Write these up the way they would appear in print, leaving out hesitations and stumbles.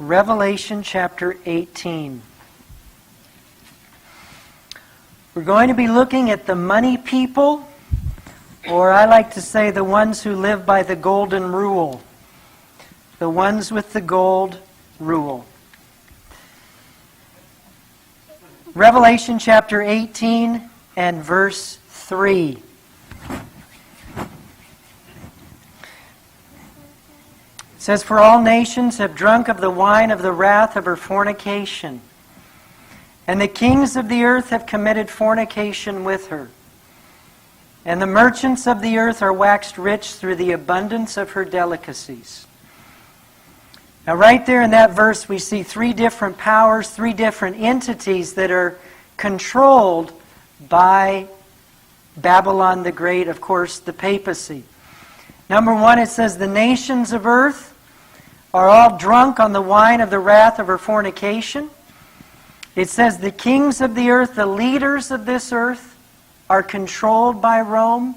Revelation chapter 18. We're going to be looking at the money people, or I like to say the ones who live by the golden rule. The ones with the gold rule. Revelation chapter 18 and verse 3. It says, "For all nations have drunk of the wine of the wrath of her fornication, and the kings of the earth have committed fornication with her. And the merchants of the earth are waxed rich through the abundance of her delicacies." Now right there in that verse we see three different powers, three different entities that are controlled by Babylon the Great, of course, the papacy. Number one, it says the nations of earth are all drunk on the wine of the wrath of her fornication. It says the kings of the earth, the leaders of this earth, are controlled by Rome.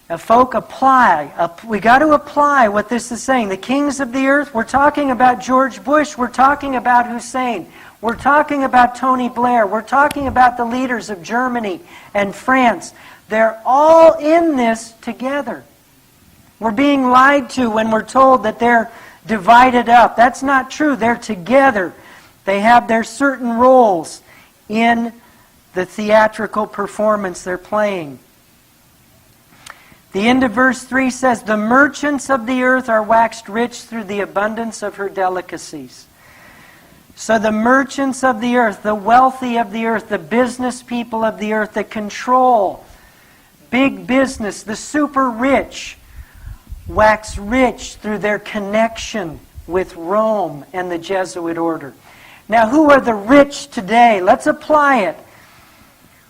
Now, folk, we got to apply what this is saying. The kings of the earth, we're talking about George Bush, we're talking about Hussein, we're talking about Tony Blair, we're talking about the leaders of Germany and France. They're all in this together. We're being lied to when we're told that they're divided up. That's not true. They're together. They have their certain roles in the theatrical performance they're playing. The end of verse 3 says, "The merchants of the earth are waxed rich through the abundance of her delicacies." So the merchants of the earth, the wealthy of the earth, the business people of the earth that control big business, the super rich, wax rich through their connection with Rome and the Jesuit order. Now, who are the rich today? Let's apply it.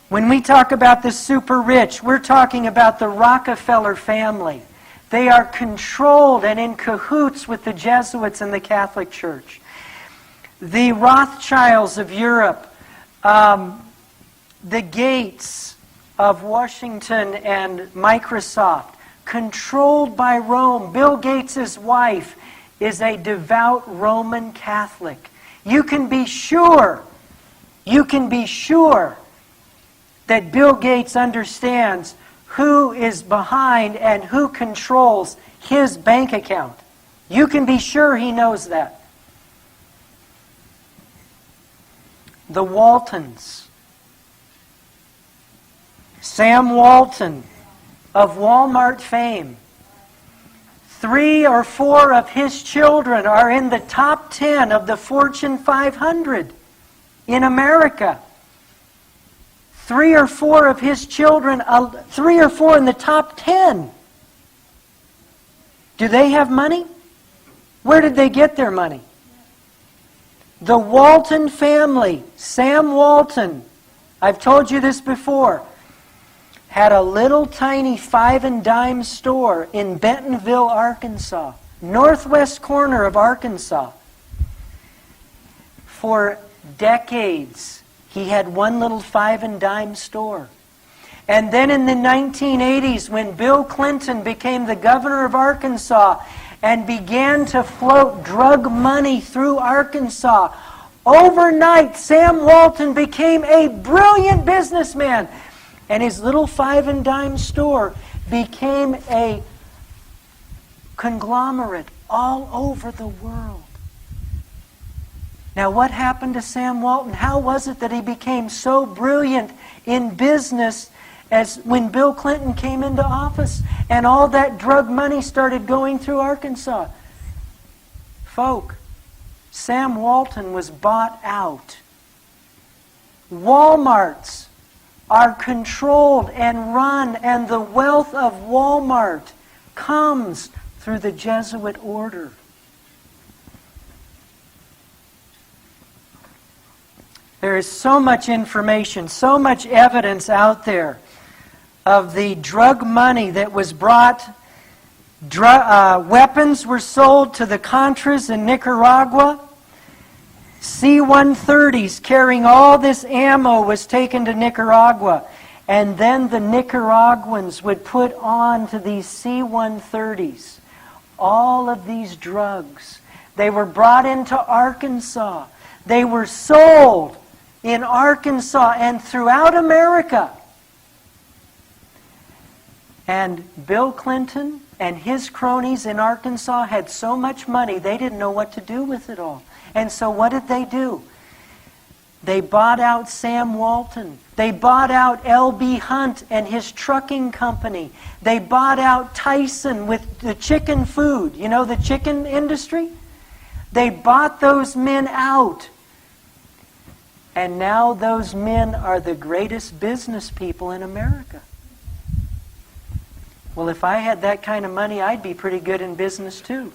When we talk about the super rich, we're talking about the Rockefeller family. They are controlled and in cahoots with the Jesuits and the Catholic Church. The Rothschilds of Europe, the Gates of Washington and Microsoft, controlled by Rome. Bill Gates' wife is a devout Roman Catholic. You can be sure that Bill Gates understands who is behind and who controls his bank account. You can be sure he knows that. The Waltons. Sam Walton of Walmart fame. 3 or 4 of his children are in the top 10 of the Fortune 500 in America. 3 or 4 of his children, 3 or 4 in the top 10. Do they have money? Where did they get their money? The Walton family, Sam Walton, I've told you this before, had a little tiny 5 and dime store in Bentonville, Arkansas, northwest corner of Arkansas. For decades, he had one little 5 and dime store. And then in the 1980s, when Bill Clinton became the governor of Arkansas and began to float drug money through Arkansas, overnight, Sam Walton became a brilliant businessman. And his little 5 and dime store became a conglomerate all over the world. Now, what happened to Sam Walton? How was it that he became so brilliant in business as when Bill Clinton came into office and all that drug money started going through Arkansas? Folk, Sam Walton was bought out. Walmarts are controlled and run, and the wealth of Walmart comes through the Jesuit order. There is so much information, so much evidence out there of the drug money that was brought. Weapons were sold to the Contras in Nicaragua. C-130s carrying all this ammo was taken to Nicaragua. And then the Nicaraguans would put on to these C-130s all of these drugs They were brought into Arkansas. They were sold in Arkansas and throughout America. And Bill Clinton and his cronies in Arkansas had so much money, they didn't know what to do with it all. And so what did they do? They bought out Sam Walton. They bought out L.B. Hunt and his trucking company. They bought out Tyson with the chicken food. You know, the chicken industry? They bought those men out. And now those men are the greatest business people in America. Well, if I had that kind of money, I'd be pretty good in business too.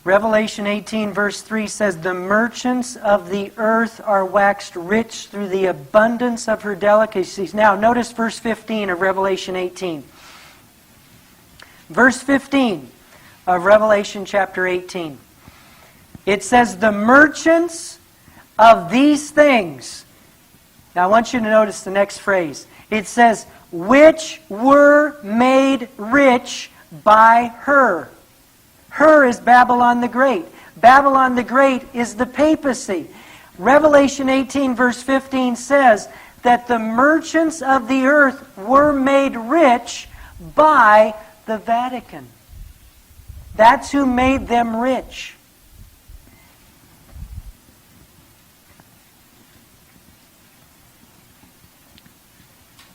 Revelation 18 verse 3 says, "The merchants of the earth are waxed rich through the abundance of her delicacies." Now, notice verse 15 of Revelation 18. Verse 15 of Revelation chapter 18. It says, "The merchants of these things." Now, I want you to notice the next phrase. It says, "which were made rich by her." Her is Babylon the Great. Babylon the Great is the papacy. Revelation 18 verse 15 says that the merchants of the earth were made rich by the Vatican. That's who made them rich.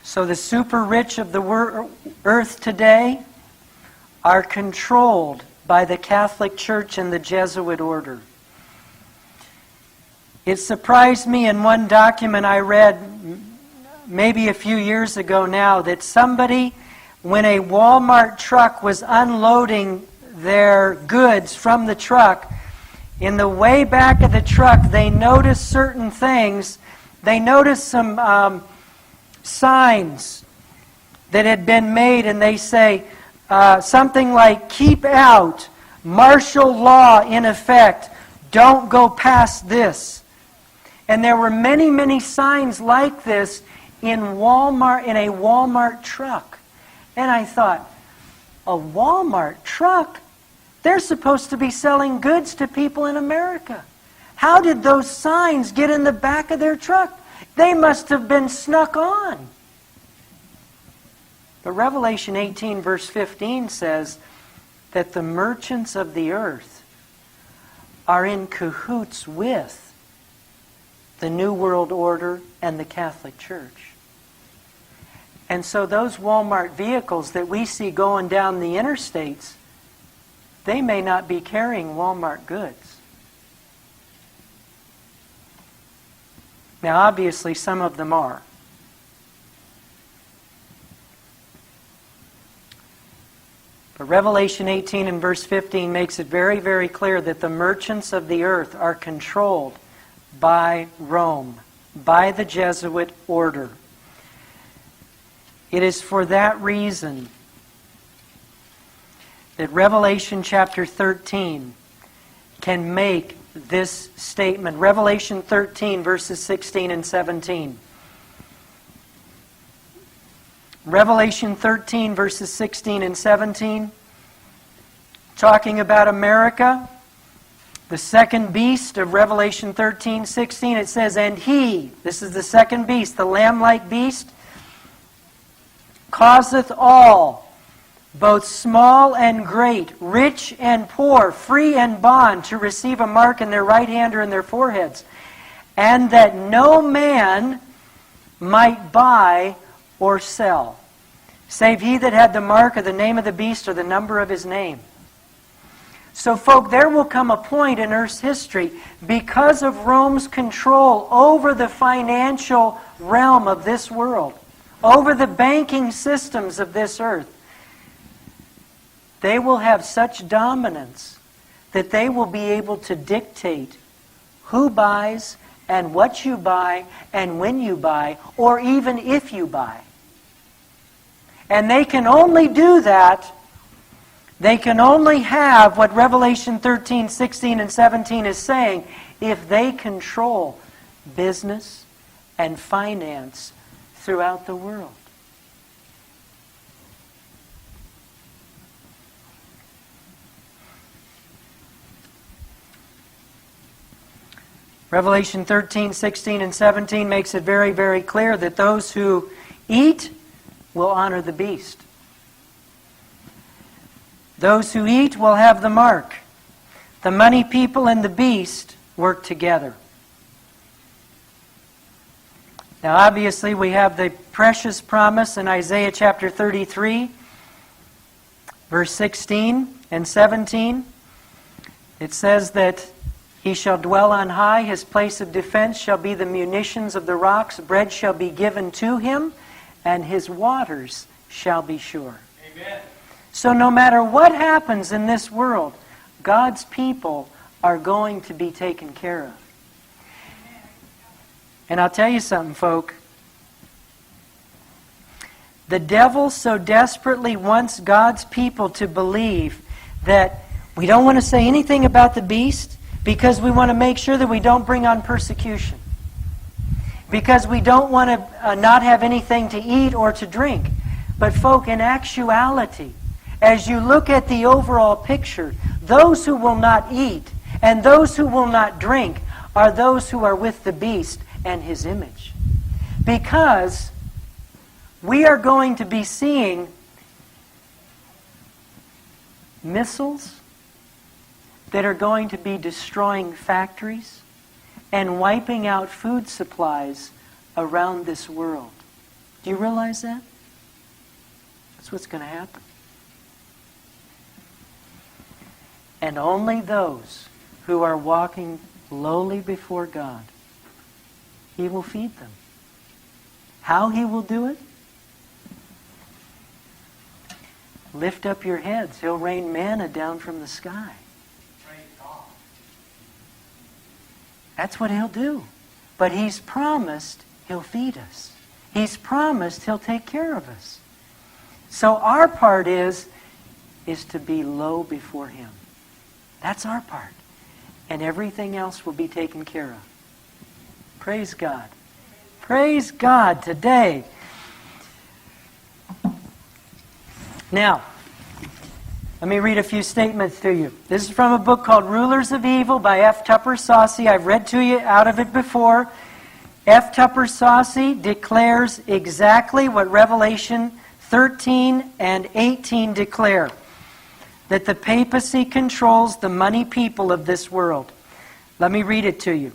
So the super rich of the earth today are controlled by the Catholic Church and the Jesuit order. It surprised me in one document I read maybe a few years ago now that somebody, when a Walmart truck was unloading their goods from the truck, in the way back of the truck they noticed certain things. They noticed some signs that had been made, and they say something like, "Keep out, martial law in effect, don't go past this." And there were many, many signs like this in a Walmart truck. And I thought, a Walmart truck? They're supposed to be selling goods to people in America. How did those signs get in the back of their truck? They must have been snuck on. But Revelation 18 verse 15 says that the merchants of the earth are in cahoots with the New World Order and the Catholic Church. And so those Walmart vehicles that we see going down the interstates, they may not be carrying Walmart goods. Now, obviously, some of them are. But Revelation 18 and verse 15 makes it very, very clear that the merchants of the earth are controlled by Rome, by the Jesuit order. It is for that reason that Revelation chapter 13 can make this statement. Revelation 13 verses 16 and 17. Revelation 13 verses 16 and 17, talking about America, the second beast of Revelation 13:16, it says, "And he," this is the second beast, the lamb-like beast, "causeth all, both small and great, rich and poor, free and bond, to receive a mark in their right hand or in their foreheads, and that no man might buy or sell, save he that had the mark of the name of the beast or the number of his name." So, folk, there will come a point in Earth's history, because of Rome's control over the financial realm of this world, over the banking systems of this earth, they will have such dominance that they will be able to dictate who buys and what you buy and when you buy, or even if you buy. And they can only do that, they can only have what Revelation 13, 16, and 17 is saying, if they control business and finance throughout the world. Revelation 13, 16, and 17 makes it very, very clear that those who eat will honor the beast. Those who eat will have the mark. The money people and the beast work together. Now, obviously, we have the precious promise in Isaiah chapter 33, verse 16 and 17. It says that he shall dwell on high, his place of defense shall be the munitions of the rocks, bread shall be given to him, and his waters shall be sure. Amen. So no matter what happens in this world, God's people are going to be taken care of. And I'll tell you something, folk. The devil so desperately wants God's people to believe that we don't want to say anything about the beast because we want to make sure that we don't bring on persecution. Because we don't want to not have anything to eat or to drink. But folk, in actuality, as you look at the overall picture, those who will not eat and those who will not drink are those who are with the beast and his image. Because we are going to be seeing missiles that are going to be destroying factories and wiping out food supplies around this world. Do you realize that? That's what's going to happen. And only those who are walking lowly before God, He will feed them. How He will do it? Lift up your heads. He'll rain manna down from the sky. That's what He'll do. But He's promised He'll feed us. He's promised He'll take care of us. So our part is to be low before Him. That's our part. And everything else will be taken care of. Praise God. Praise God today. Now, let me read a few statements to you. This is from a book called Rulers of Evil by F. Tupper Saucy. I've read to you out of it before. F. Tupper Saucy declares exactly what Revelation 13 and 18 declare. That the papacy controls the money people of this world. Let me read it to you.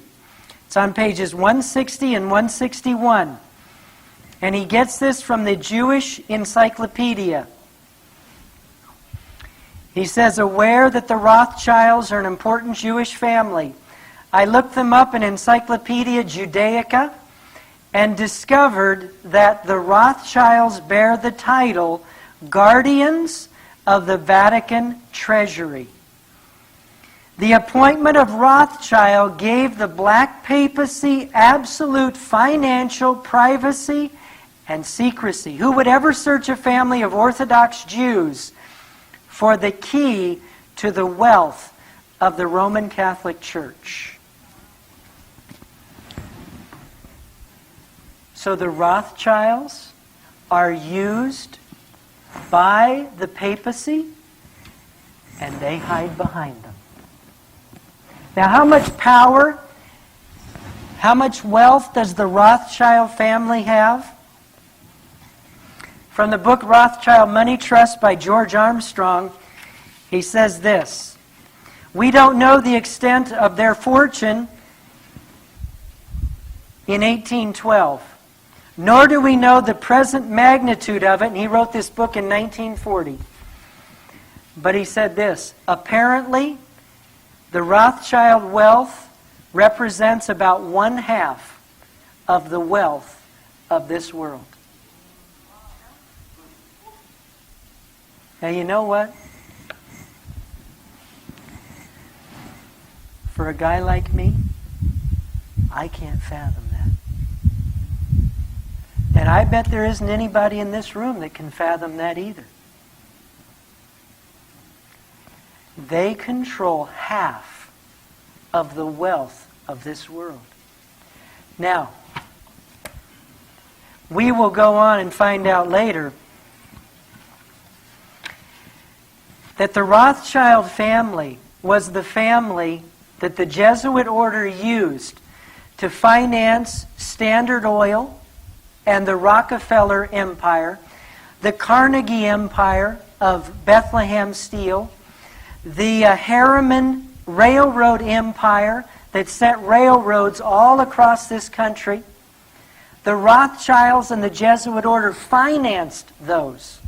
It's on pages 160 and 161. And he gets this from the Jewish Encyclopedia. He says, aware that the Rothschilds are an important Jewish family, I looked them up in Encyclopedia Judaica and discovered that the Rothschilds bear the title Guardians of the Vatican Treasury. The appointment of Rothschild gave the Black Papacy absolute financial privacy and secrecy. Who would ever search a family of Orthodox Jews for the key to the wealth of the Roman Catholic Church? So the Rothschilds are used by the papacy, and they hide behind them. Now, how much power, how much wealth does the Rothschild family have? From the book Rothschild Money Trust by George Armstrong, he says this: we don't know the extent of their fortune in 1812. Nor do we know the present magnitude of it. And he wrote this book in 1940. But he said this: apparently, the Rothschild wealth represents about 1/2 of the wealth of this world. Now, you know what? For a guy like me, I can't fathom that. And I bet there isn't anybody in this room that can fathom that either. They control half of the wealth of this world. Now, we will go on and find out later that the Rothschild family was the family that the Jesuit order used to finance Standard Oil and the Rockefeller Empire, the Carnegie Empire of Bethlehem Steel, the Harriman Railroad Empire that sent railroads all across this country. The Rothschilds and the Jesuit order financed those.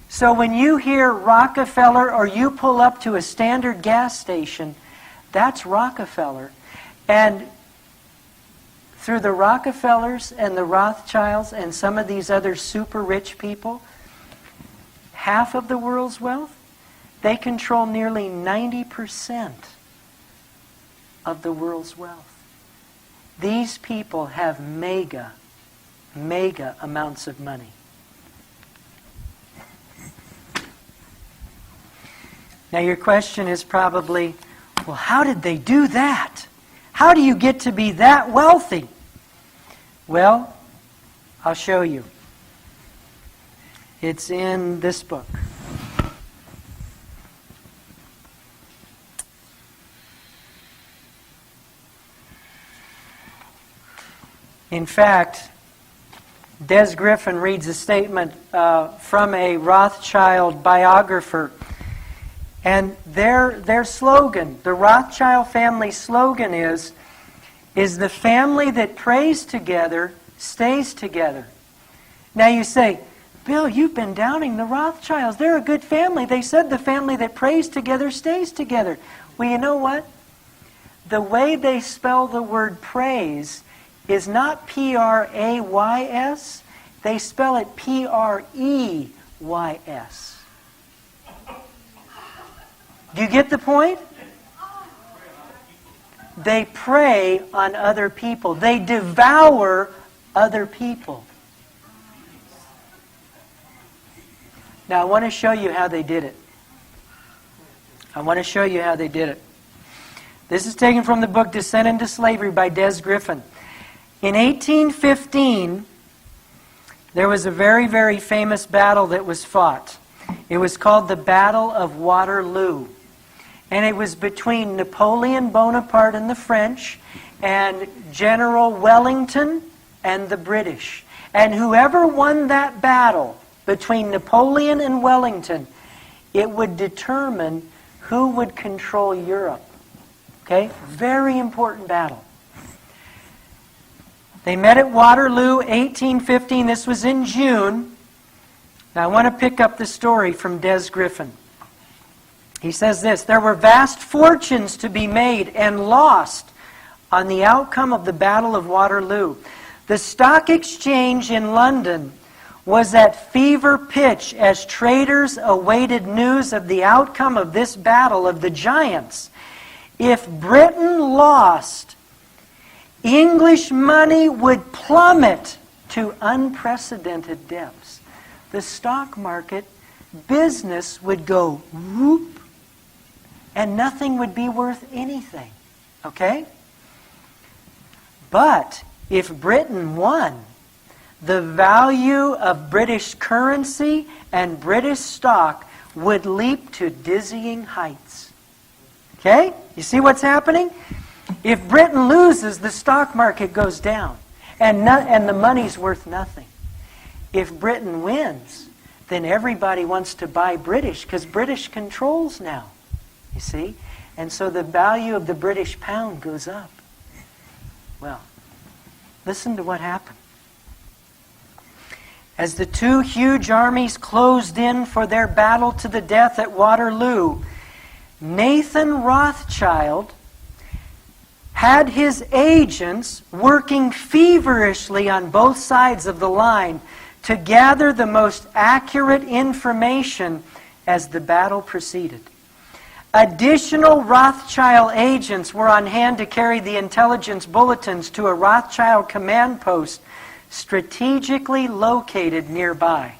So when you hear Rockefeller or you pull up to a Standard gas station, that's Rockefeller. And through the Rockefellers and the Rothschilds and some of these other super rich people, half of the world's wealth, they control nearly 90% of the world's wealth. These people have mega amounts of money. Now your question is probably, well, how did they do that? How do you get to be that wealthy? Well, I'll show you. It's in this book. In fact, Des Griffin reads a statement from a Rothschild biographer. And their slogan, the Rothschild family slogan is the family that prays together stays together. Now you say, Bill, you've been downing the Rothschilds. They're a good family. They said the family that prays together stays together. Well, you know what? The way they spell the word praise is not P-R-A-Y-S. They spell it P-R-E-Y-S. Do you get the point? They prey on other people. They devour other people. Now, I want to show you how they did it. This is taken from the book Descent into Slavery by Des Griffin. In 1815, there was a very, very famous battle that was fought. It was called the Battle of Waterloo. And it was between Napoleon Bonaparte and the French and General Wellington and the British. And whoever won that battle between Napoleon and Wellington, it would determine who would control Europe. Okay? Very important battle. They met at Waterloo, 1815. This was in June. Now I want to pick up the story from Des Griffin. He says this: there were vast fortunes to be made and lost on the outcome of the Battle of Waterloo. The stock exchange in London was at fever pitch as traders awaited news of the outcome of this battle of the giants. If Britain lost, English money would plummet to unprecedented depths. The stock market, business would go whoop, and nothing would be worth anything. Okay? But if Britain won, the value of British currency and British stock would leap to dizzying heights. Okay? You see what's happening? If Britain loses, the stock market goes down, and the money's worth nothing. If Britain wins, then everybody wants to buy British, because British controls now. You see? And so the value of the British pound goes up. Well, listen to what happened. As the two huge armies closed in for their battle to the death at Waterloo, Nathan Rothschild had his agents working feverishly on both sides of the line to gather the most accurate information as the battle proceeded. Additional Rothschild agents were on hand to carry the intelligence bulletins to a Rothschild command post strategically located nearby.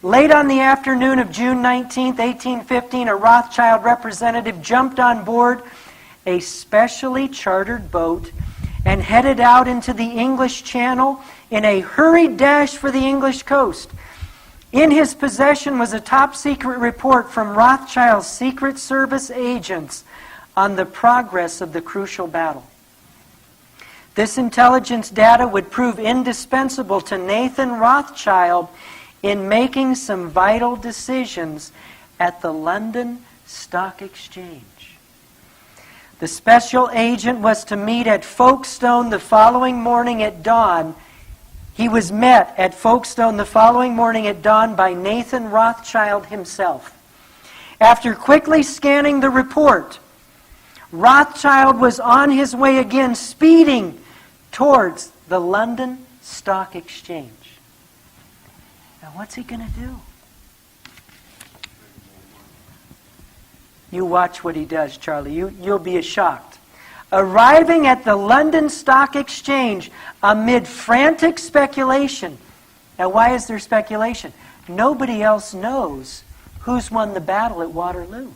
Late on the afternoon of June 19, 1815, a Rothschild representative jumped on board a specially chartered boat and headed out into the English Channel in a hurried dash for the English coast. In his possession was a top-secret report from Rothschild's Secret Service agents on the progress of the crucial battle. This intelligence data would prove indispensable to Nathan Rothschild in making some vital decisions at the London Stock Exchange. The special agent was to meet at Folkestone the following morning at dawn. He was met at Folkestone the following morning at dawn by Nathan Rothschild himself. After quickly scanning the report, Rothschild was on his way again, speeding towards the London Stock Exchange. Now, what's he going to do? You watch what he does, Charlie. You'll be shocked. Arriving at the London Stock Exchange amid frantic speculation. Now, why is there speculation? Nobody else knows who's won the battle at Waterloo.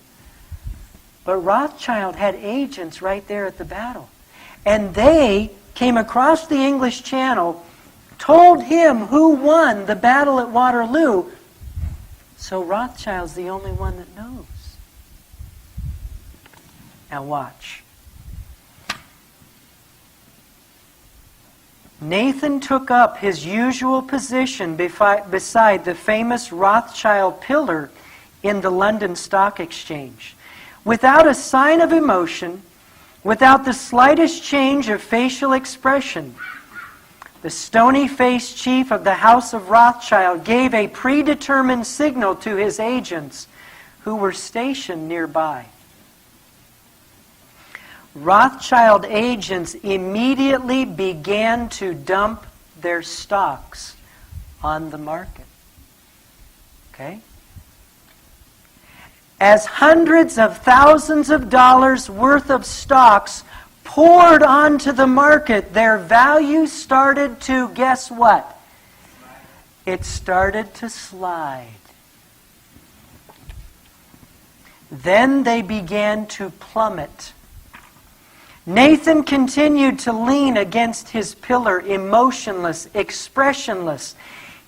But Rothschild had agents right there at the battle. And they came across the English Channel, told him who won the battle at Waterloo. So Rothschild's the only one that knows. Now watch. Nathan took up his usual position beside the famous Rothschild pillar in the London Stock Exchange. Without a sign of emotion, without the slightest change of facial expression, the stony-faced chief of the House of Rothschild gave a predetermined signal to his agents who were stationed nearby. Rothschild agents immediately began to dump their stocks on the market. Okay? As hundreds of thousands of dollars worth of stocks poured onto the market, their value started to, guess what? It started to slide. Then they began to plummet. Nathan continued to lean against his pillar, emotionless, expressionless,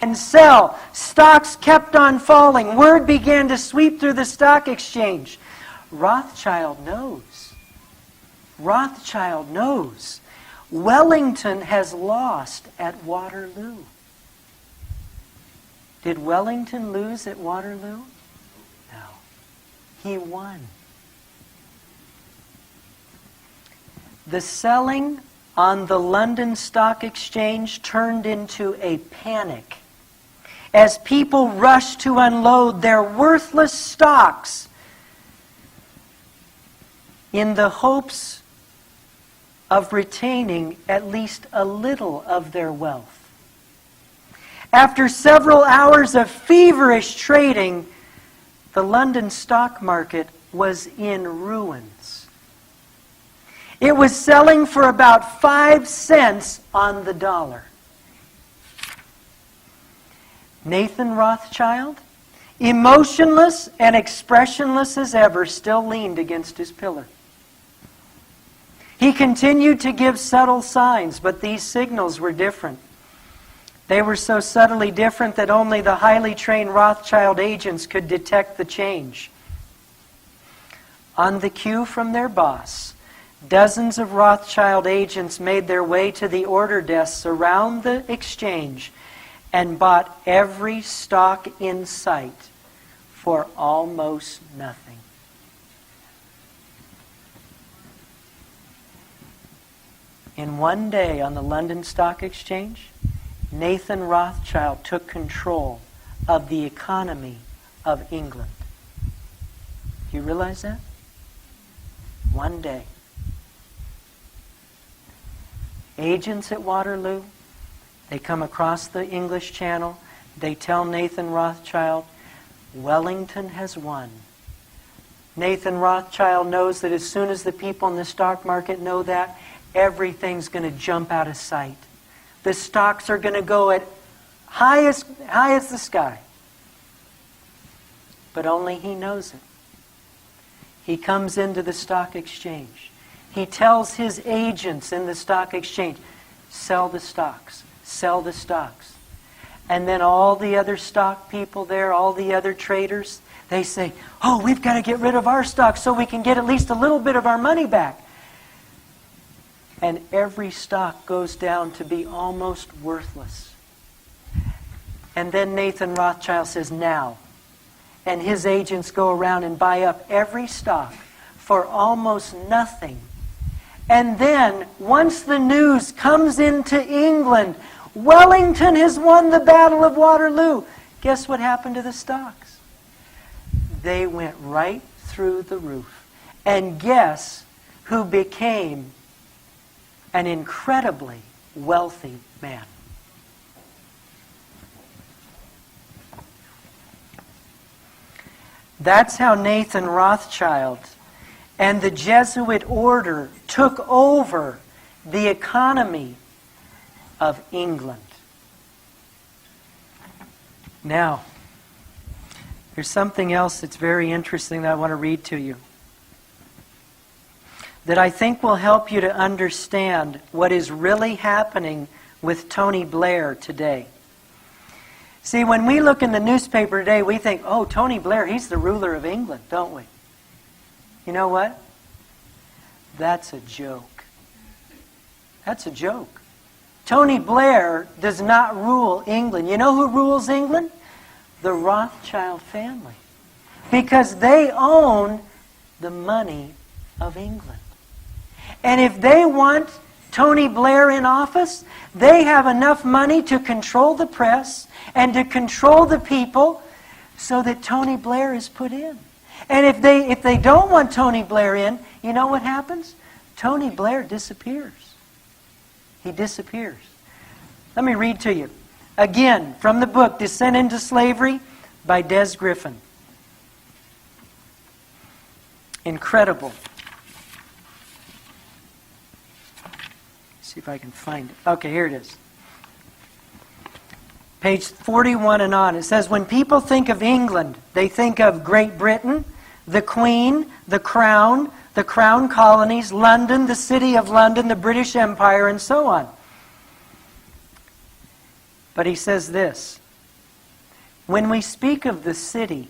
and sell. Stocks kept on falling. Word began to sweep through the stock exchange. Rothschild knows. Rothschild knows. Wellington has lost at Waterloo. Did Wellington lose at Waterloo? No. He won. The selling on the London Stock Exchange turned into a panic as people rushed to unload their worthless stocks in the hopes of retaining at least a little of their wealth. After several hours of feverish trading, the London stock market was in ruins. It was selling for about 5 cents on the dollar. Nathan Rothschild, emotionless and expressionless as ever, still leaned against his pillar. He continued to give subtle signs, but these signals were different. They were so subtly different that only the highly trained Rothschild agents could detect the change. On the cue from their boss, dozens of Rothschild agents made their way to the order desks around the exchange and bought every stock in sight for almost nothing. In one day on the London Stock Exchange, Nathan Rothschild took control of the economy of England. Do you realize that? One day. Agents at Waterloo, they come across the English Channel. They tell Nathan Rothschild, Wellington has won. Nathan Rothschild knows that as soon as the people in the stock market know that, everything's going to jump out of sight. The stocks are going to go at high as the sky. But only he knows it. He comes into the stock exchange. He tells his agents in the stock exchange, sell the stocks, sell the stocks. And then all the other stock people there, all the other traders, They say, oh, we've got to get rid of our stock so we can get at least a little bit of our money back. And every stock goes down to be almost worthless. And then Nathan Rothschild says, now. And his agents go around and buy up every stock for almost nothing. And then, once the news comes into England, Wellington has won the Battle of Waterloo. Guess what happened to the stocks? They went right through the roof. And guess who became an incredibly wealthy man? That's how Nathan Rothschild and the Jesuit order took over the economy of England. Now, there's something else that's very interesting that I want to read to you, that I think will help you to understand what is really happening with Tony Blair today. See, when we look in the newspaper today, we think, oh, Tony Blair, he's the ruler of England, don't we? You know what? That's a joke. That's a joke. Tony Blair does not rule England. You know who rules England? The Rothschild family. Because they own the money of England. And if they want Tony Blair in office, they have enough money to control the press and to control the people so that Tony Blair is put in. And if they don't want Tony Blair in, you know what happens? Tony Blair disappears. He disappears. Let me read to you. Again, from the book, Descent into Slavery by Des Griffin. Incredible. See if I can find it. Okay, here it is. Page 41 and on. It says, when people think of England, they think of Great Britain, the Queen, the Crown colonies, London, the City of London, the British Empire, and so on. But he says this, when we speak of the city,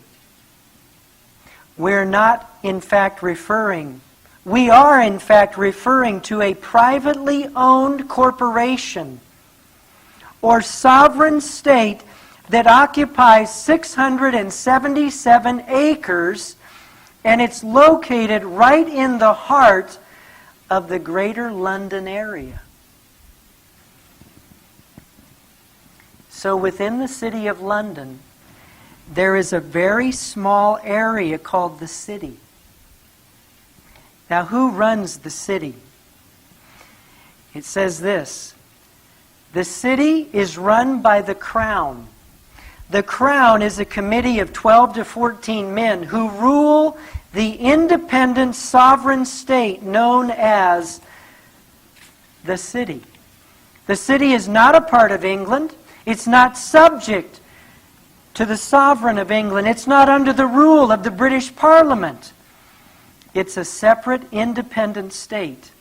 we are in fact referring to a privately owned corporation or sovereign state that occupies 677 acres, and it's located right in the heart of the Greater London area. So within the city of London, there is a very small area called the city. Now, who runs the city? It says this, the city is run by the Crown. The Crown is a committee of 12 to 14 men who rule the independent sovereign state known as the city. The city is not a part of England. It's not subject to the sovereign of England. It's not under the rule of the British Parliament. It's a separate, independent state.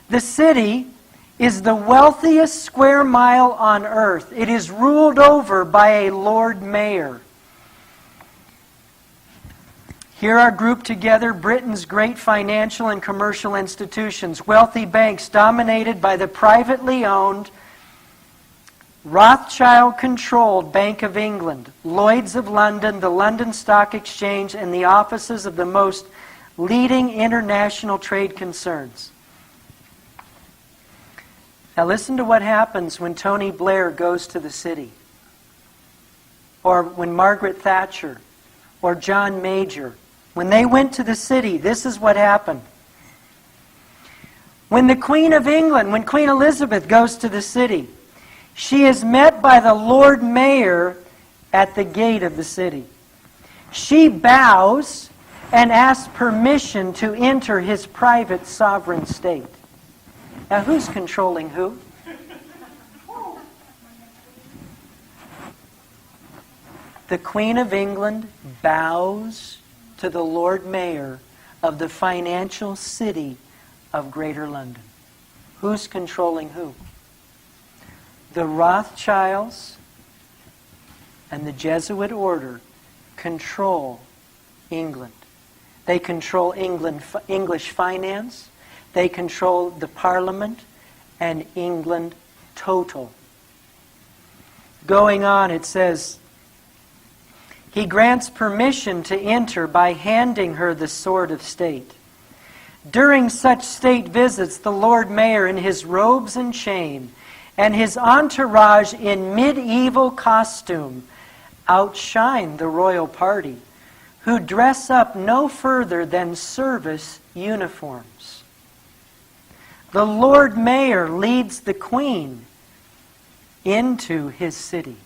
The city is the wealthiest square mile on earth. It is ruled over by a Lord Mayor. Here are grouped together Britain's great financial and commercial institutions, wealthy banks dominated by the privately owned Rothschild-controlled Bank of England, Lloyd's of London, the London Stock Exchange, and the offices of the most leading international trade concerns. Now listen to what happens when Tony Blair goes to the city, or when Margaret Thatcher, or John Major. When they went to the city, this is what happened. When the Queen of England, when Queen Elizabeth goes to the city, she is met by the Lord Mayor at the gate of the city. She bows and asks permission to enter his private sovereign state. Now, who's controlling who? The Queen of England bows to the Lord Mayor of the financial city of Greater London. Who's controlling who? The Rothschilds and the Jesuit order control England. They control English finance. They control the Parliament and England total. Going on, it says, he grants permission to enter by handing her the sword of state. During such state visits, the Lord Mayor in his robes and chain and his entourage in medieval costume outshine the royal party, who dress up no further than service uniforms. The Lord Mayor leads the Queen into his city.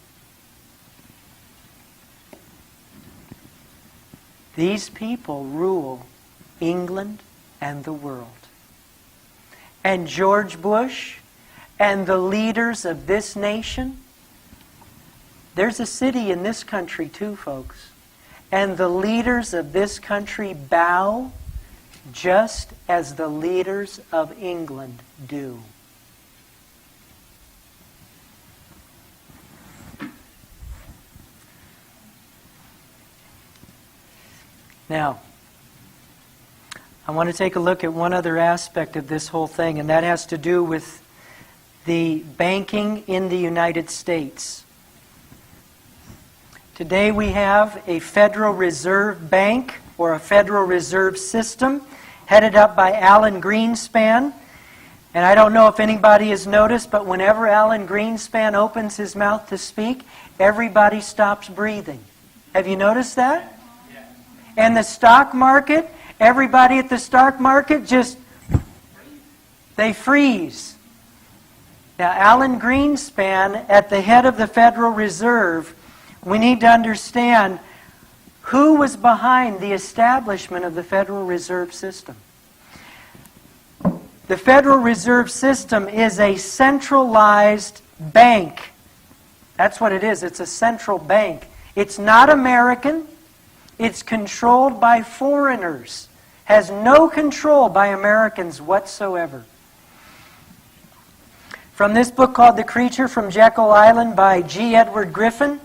These people rule England and the world. And George Bush and the leaders of this nation, there's a city in this country too, folks. And the leaders of this country bow just as the leaders of England do. Now, I want to take a look at one other aspect of this whole thing, and that has to do with the banking in the United States. Today we have a Federal Reserve Bank, or a Federal Reserve System, headed up by Alan Greenspan. And I don't know if anybody has noticed, but whenever Alan Greenspan opens his mouth to speak, everybody stops breathing. Have you noticed that? And the stock market, everybody at the stock market they freeze. Now, Alan Greenspan, at the head of the Federal Reserve, we need to understand who was behind the establishment of the Federal Reserve System. The Federal Reserve System is a centralized bank. That's what it is. It's a central bank. It's not American. It's controlled by foreigners. Has no control by Americans whatsoever. From this book called The Creature from Jekyll Island by G. Edward Griffin,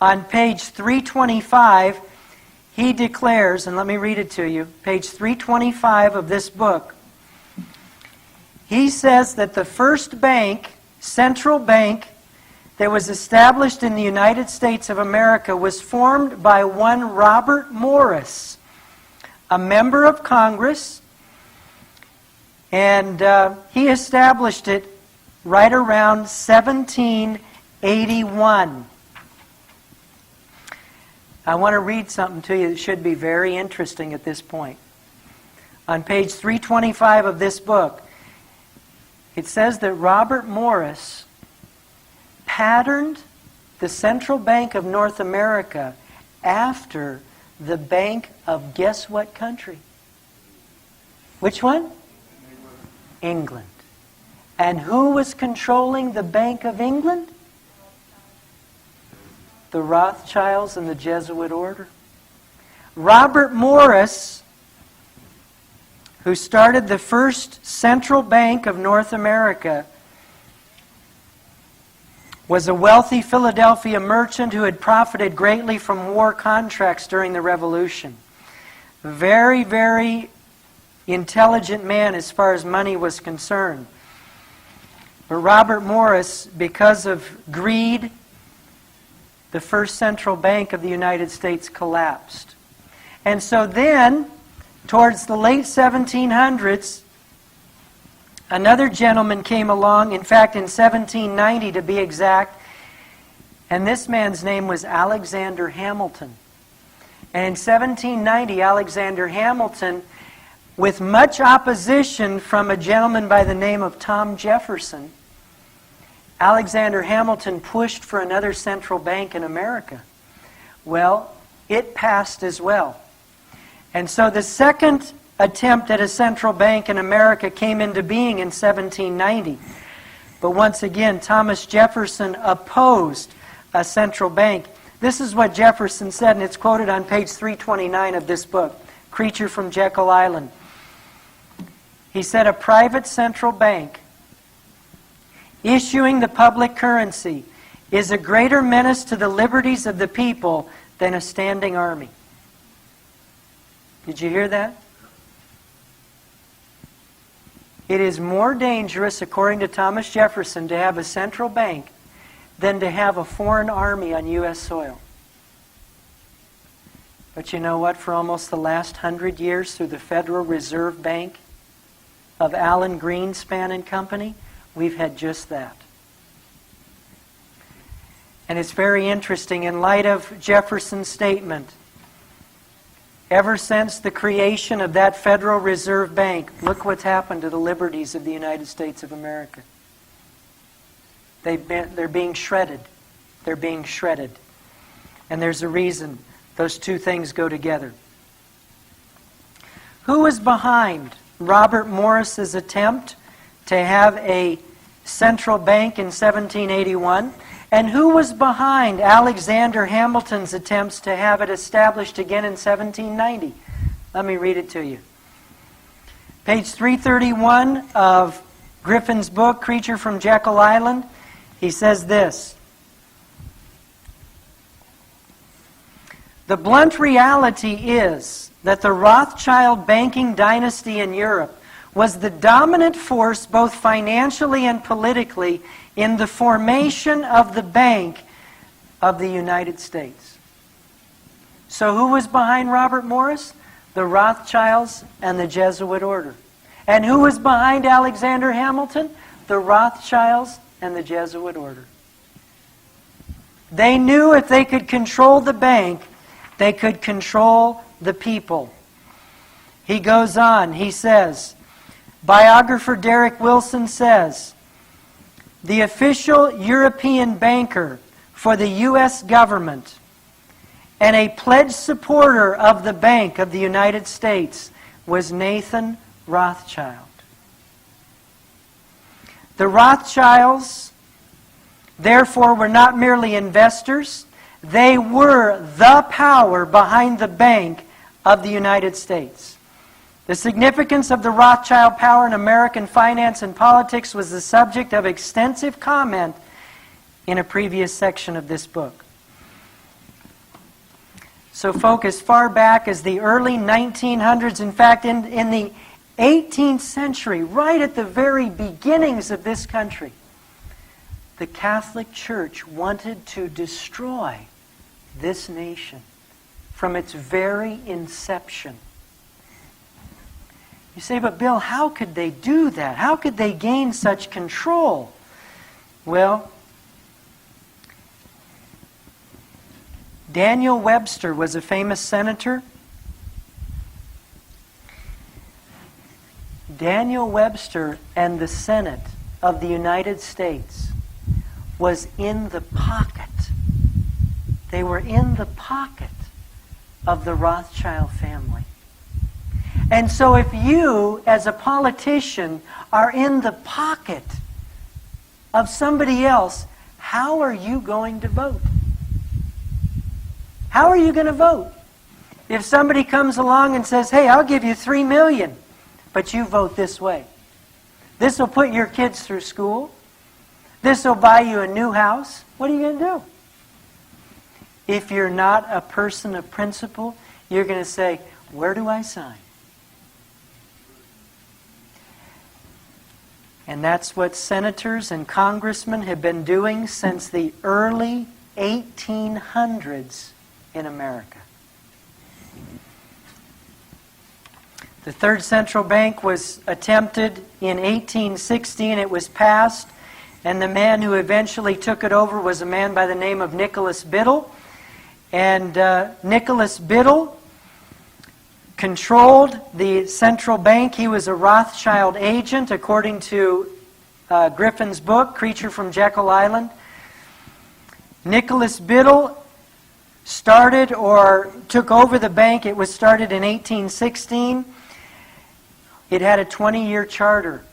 on page 325, he declares, and let me read it to you, page 325 of this book, he says that the first bank, central bank, that was established in the United States of America was formed by one Robert Morris, a member of Congress, and he established it right around 1781. I want to read something to you that should be very interesting at this point. On page 325 of this book, it says that Robert Morris patterned the Central Bank of North America after the Bank of guess what country? Which one? England. And who was controlling the Bank of England? The Rothschilds and the Jesuit order. Robert Morris, who started the first central bank of North America, was a wealthy Philadelphia merchant who had profited greatly from war contracts during the Revolution. Very, very intelligent man as far as money was concerned. But Robert Morris, because of greed, the first central bank of the United States collapsed. And so then, towards the late 1700s, another gentleman came along, in fact in 1790 to be exact, and this man's name was Alexander Hamilton. And in 1790, Alexander Hamilton, with much opposition from a gentleman by the name of Tom Jefferson, Alexander Hamilton pushed for another central bank in America. Well, it passed as well. And so the second attempt at a central bank in America came into being in 1790. But once again, Thomas Jefferson opposed a central bank. This is what Jefferson said, and it's quoted on page 329 of this book, Creature from Jekyll Island. He said, "A private central bank issuing the public currency is a greater menace to the liberties of the people than a standing army. Did you hear that? It is more dangerous, according to Thomas Jefferson, to have a central bank than to have a foreign army on U.S. soil. But you know what? For almost the last 100 years, through the Federal Reserve Bank of Alan Greenspan and Company, we've had just that. And it's very interesting, in light of Jefferson's statement, ever since the creation of that Federal Reserve Bank, look what's happened to the liberties of the United States of America. They're being shredded. They're being shredded. And there's a reason those two things go together. Who was behind Robert Morris's attempt to have a central bank in 1781? And who was behind Alexander Hamilton's attempts to have it established again in 1790? Let me read it to you. Page 331 of Griffin's book, Creature from Jekyll Island, he says this: "The blunt reality is that the Rothschild banking dynasty in Europe was the dominant force both financially and politically in the formation of the Bank of the United States." So who was behind Robert Morris? The Rothschilds and the Jesuit order. And who was behind Alexander Hamilton? The Rothschilds and the Jesuit order. They knew if they could control the bank, they could control the people. He goes on, he says, biographer Derek Wilson says, "The official European banker for the U.S. government and a pledged supporter of the Bank of the United States was Nathan Rothschild." The Rothschilds, therefore, were not merely investors. They were the power behind the Bank of the United States. The significance of the Rothschild power in American finance and politics was the subject of extensive comment in a previous section of this book. So folk, as far back as the early 1900s, in fact, in the 18th century, right at the very beginnings of this country, the Catholic Church wanted to destroy this nation from its very inception. You say, but Bill, how could they do that? How could they gain such control? Well, Daniel Webster was a famous senator. Daniel Webster and the Senate of the United States was in the pocket. They were in the pocket of the Rothschild family. And so if you, as a politician, are in the pocket of somebody else, how are you going to vote? How are you going to vote? If somebody comes along and says, hey, I'll give you $3 million, but you vote this way. This will put your kids through school. This will buy you a new house. What are you going to do? If you're not a person of principle, you're going to say, where do I sign? And that's what senators and congressmen have been doing since the early 1800s in America. The Third Central Bank was attempted in 1860 and it was passed. And the man who eventually took it over was a man by the name of Nicholas Biddle. And Nicholas Biddle controlled the central bank. He was a Rothschild agent, according to Griffin's book, Creature from Jekyll Island. Nicholas Biddle started or took over the bank. It was started in 1816. It had a 20-year charter.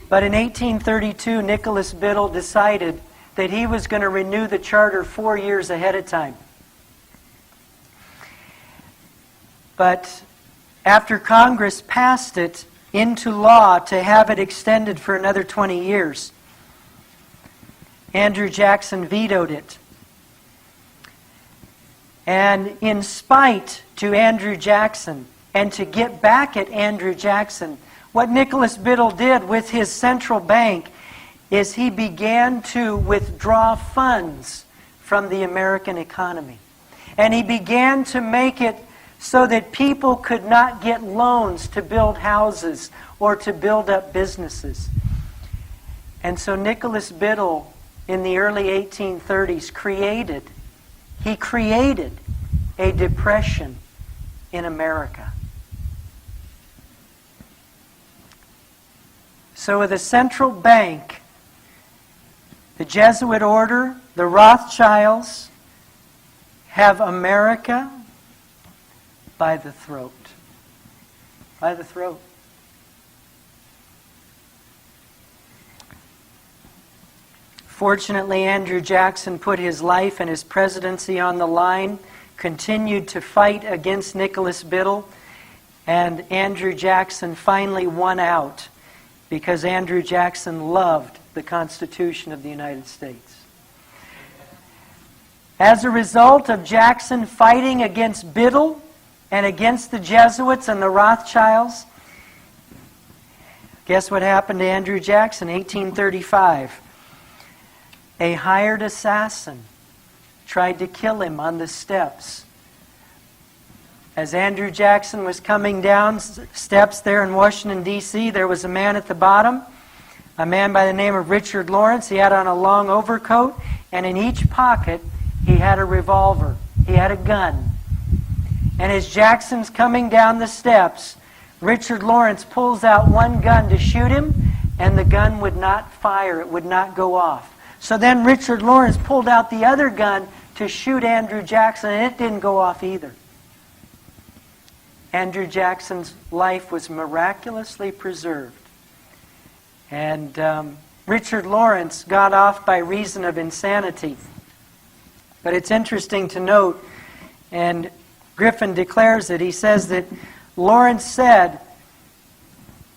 But in 1832, Nicholas Biddle decided that he was going to renew the charter 4 years ahead of time. But after Congress passed it into law to have it extended for another 20 years, Andrew Jackson vetoed it. And in spite to Andrew Jackson, and to get back at Andrew Jackson, what Nicholas Biddle did with his central bank is he began to withdraw funds from the American economy. And he began to make it so that people could not get loans to build houses or to build up businesses. And so Nicholas Biddle, in the early 1830s, created a depression in America. So with a central bank, the Jesuit order, the Rothschilds, have America by the throat. By the throat. Fortunately, Andrew Jackson put his life and his presidency on the line, continued to fight against Nicholas Biddle, and Andrew Jackson finally won out because Andrew Jackson loved the Constitution of the United States. As a result of Jackson fighting against Biddle and against the Jesuits and the Rothschilds, guess what happened to Andrew Jackson? 1835. A hired assassin tried to kill him on the steps. As Andrew Jackson was coming down steps there in Washington, D.C., there was a man at the bottom, a man by the name of Richard Lawrence. He had on a long overcoat, and in each pocket he had a revolver. He had a gun. And as Jackson's coming down the steps, Richard Lawrence pulls out one gun to shoot him, and the gun would not fire. It would not go off. So then Richard Lawrence pulled out the other gun to shoot Andrew Jackson, and it didn't go off either. Andrew Jackson's life was miraculously preserved. And Richard Lawrence got off by reason of insanity. But it's interesting to note, and Griffin declares it, he says that Lawrence said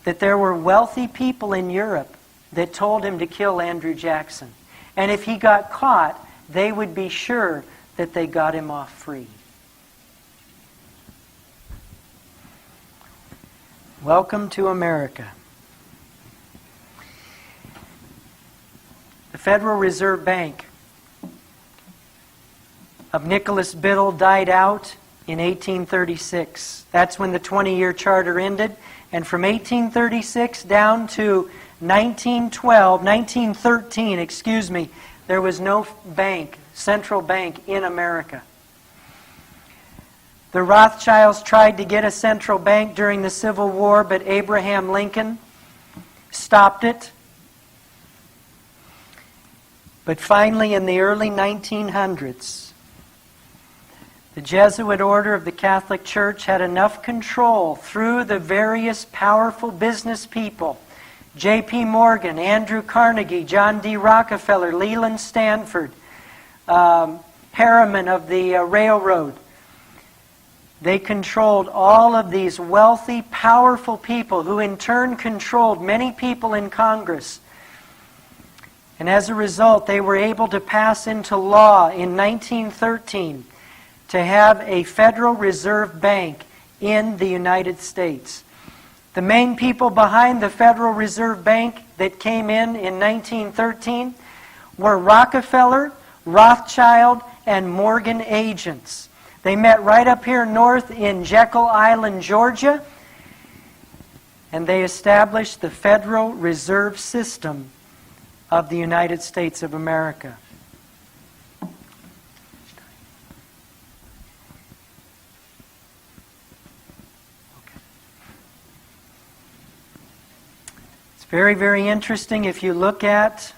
that there were wealthy people in Europe that told him to kill Andrew Jackson. And if he got caught, they would be sure that they got him off free. Welcome to America. The Federal Reserve Bank of Nicholas Biddle died out in 1836. That's when the 20-year charter ended. And from 1836 down to 1913, there was no bank, central bank in America. The Rothschilds tried to get a central bank during the Civil War, but Abraham Lincoln stopped it. But finally, in the early 1900s, the Jesuit order of the Catholic Church had enough control through the various powerful business people, J.P. Morgan, Andrew Carnegie, John D. Rockefeller, Leland Stanford, Harriman of the railroad. They controlled all of these wealthy, powerful people who in turn controlled many people in Congress. And as a result, they were able to pass into law in 1913 to have a Federal Reserve Bank in the United States. The main people behind the Federal Reserve Bank that came in 1913 were Rockefeller, Rothschild, and Morgan agents. They met right up here north in Jekyll Island, Georgia, and they established the Federal Reserve System of the United States of America. It's very, very interesting if you look at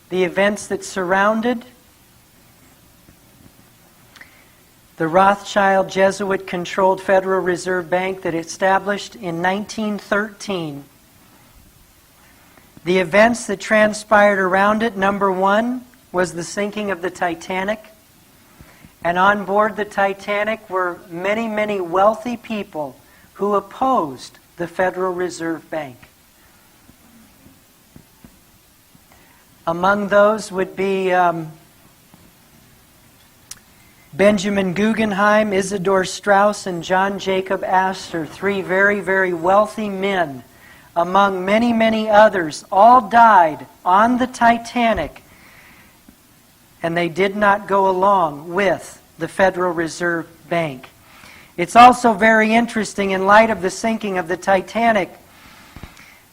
the events that surrounded the Rothschild Jesuit-controlled Federal Reserve Bank that established in 1913. The events that transpired around it, number one, was the sinking of the Titanic. And on board the Titanic were many, many wealthy people who opposed the Federal Reserve Bank. Among those would be Benjamin Guggenheim, Isidor Straus, and John Jacob Astor, three very, very wealthy men, among many, many others, all died on the Titanic, and they did not go along with the Federal Reserve Bank. It's also very interesting, in light of the sinking of the Titanic,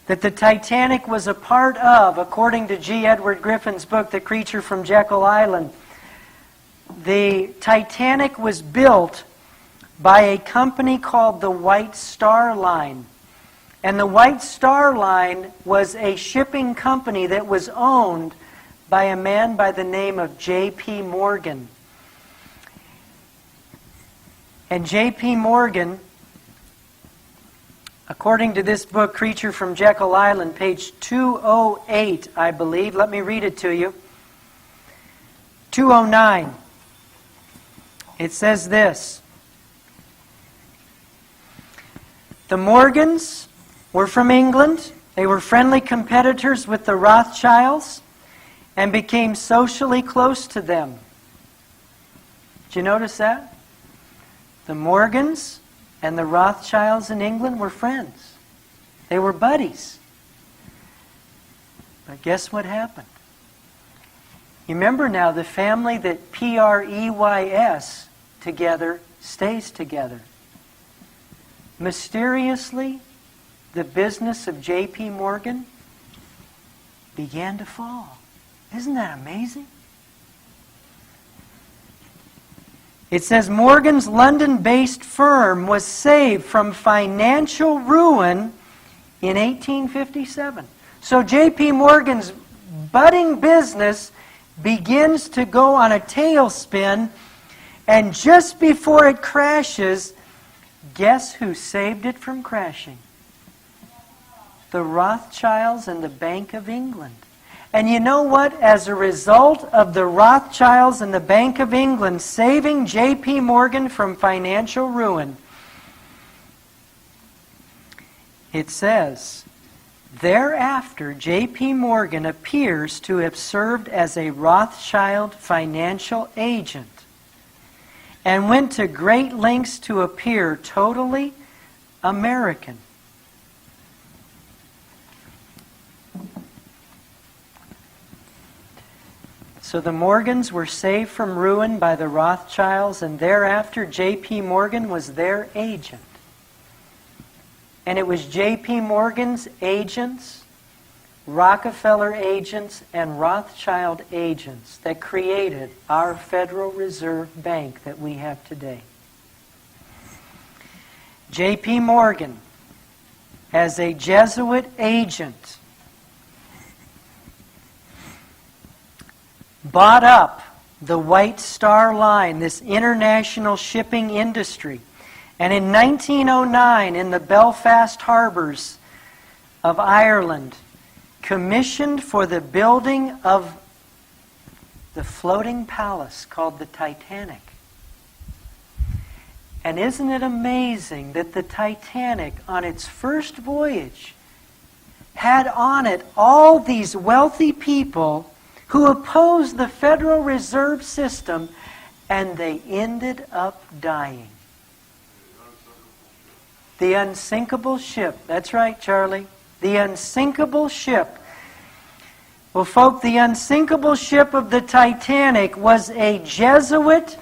that the Titanic was a part of, according to G. Edward Griffin's book, The Creature from Jekyll Island, the Titanic was built by a company called the White Star Line. And the White Star Line was a shipping company that was owned by a man by the name of J.P. Morgan. And J.P. Morgan, according to this book, Creature from Jekyll Island, page 208, I believe. Let me read it to you. 209. It says this: the Morgans were from England. They were friendly competitors with the Rothschilds and became socially close to them. Did you notice that? The Morgans and the Rothschilds in England were friends. They were buddies. But guess what happened? You remember now, the family that P-R-E-Y-S together stays together. Mysteriously, the business of J.P. Morgan began to fall. Isn't that amazing? It says Morgan's London-based firm was saved from financial ruin in 1857. So J.P. Morgan's budding business begins to go on a tailspin, and just before it crashes, guess who saved it from crashing? The Rothschilds and the Bank of England. And you know what? As a result of the Rothschilds and the Bank of England saving J.P. Morgan from financial ruin, it says, thereafter, J.P. Morgan appears to have served as a Rothschild financial agent and went to great lengths to appear totally American. So the Morgans were saved from ruin by the Rothschilds, and thereafter J.P. Morgan was their agent. And it was J.P. Morgan's agents, Rockefeller agents, and Rothschild agents that created our Federal Reserve Bank that we have today. J.P. Morgan, as a Jesuit agent, bought up the White Star Line, this international shipping industry. And in 1909, in the Belfast harbors of Ireland, commissioned for the building of the floating palace called the Titanic. And isn't it amazing that the Titanic, on its first voyage, had on it all these wealthy people who opposed the Federal Reserve System, and they ended up dying. The unsinkable ship. That's right, Charlie. The unsinkable ship. Well, folk, the unsinkable ship of the Titanic was a Jesuit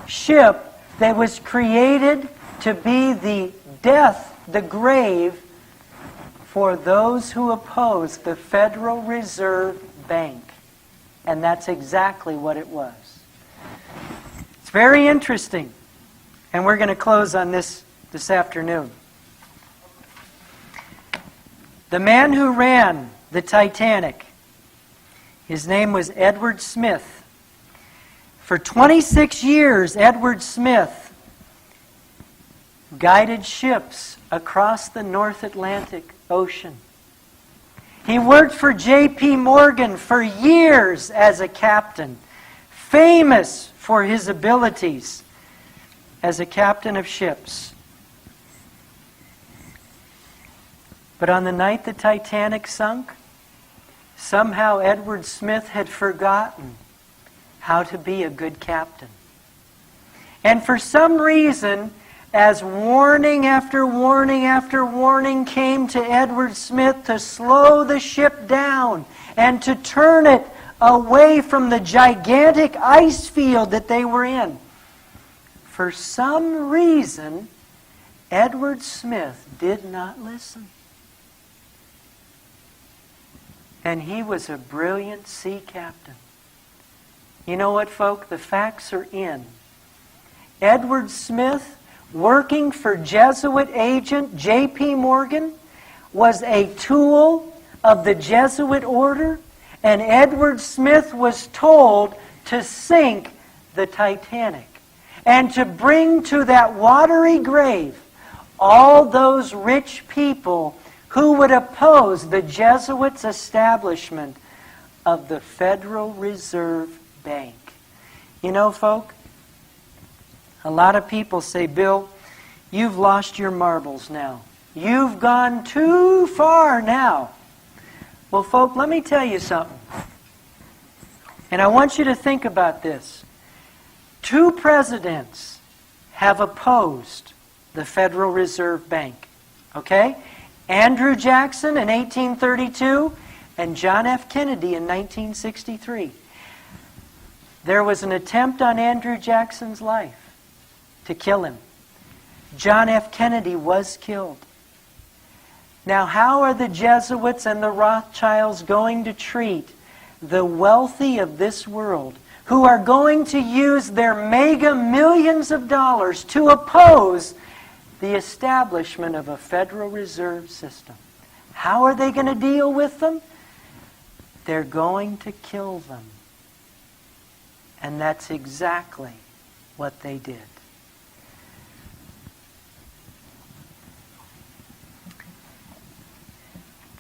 ship that was created to be the death, the grave, for those who opposed the Federal Reserve Bank. And that's exactly what it was. It's very interesting. And we're going to close on this afternoon. The man who ran the Titanic, his name was Edward Smith. For 26 years, Edward Smith guided ships across the North Atlantic Ocean. He worked for J.P. Morgan for years as a captain, famous for his abilities as a captain of ships. But on the night the Titanic sunk, somehow Edward Smith had forgotten how to be a good captain. And for some reason, as warning after warning after warning came to Edward Smith to slow the ship down and to turn it away from the gigantic ice field that they were in, for some reason, Edward Smith did not listen. And he was a brilliant sea captain. You know what, folk? The facts are in. Edward Smith, working for Jesuit agent J.P. Morgan, was a tool of the Jesuit order, and Edward Smith was told to sink the Titanic and to bring to that watery grave all those rich people who would oppose the Jesuits' establishment of the Federal Reserve Bank. You know, folk, a lot of people say, Bill, you've lost your marbles now. You've gone too far now. Well, folk, let me tell you something. And I want you to think about this. 2 presidents have opposed the Federal Reserve Bank. Okay? Andrew Jackson in 1832 and John F. Kennedy in 1963. There was an attempt on Andrew Jackson's life to kill him. John F. Kennedy was killed. Now, how are the Jesuits and the Rothschilds going to treat the wealthy of this world who are going to use their mega millions of dollars to oppose the establishment of a Federal Reserve System? How are they going to deal with them? They're going to kill them. And that's exactly what they did.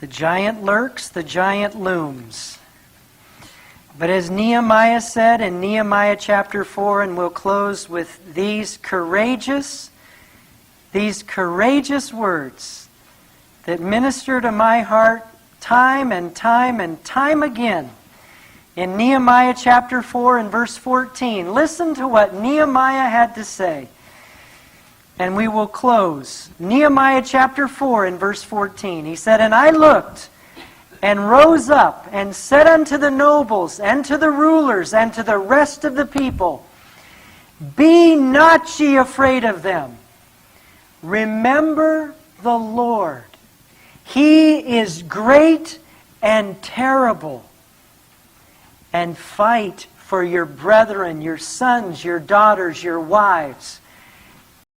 The giant lurks, the giant looms. But as Nehemiah said in Nehemiah chapter 4, and we'll close with these courageous words that minister to my heart time and time and time again. In Nehemiah chapter 4 and verse 14, listen to what Nehemiah had to say. And we will close. Nehemiah chapter 4 and verse 14. He said, "And I looked and rose up and said unto the nobles and to the rulers and to the rest of the people, Be not ye afraid of them. Remember the Lord. He is great and terrible. And fight for your brethren, your sons, your daughters, your wives,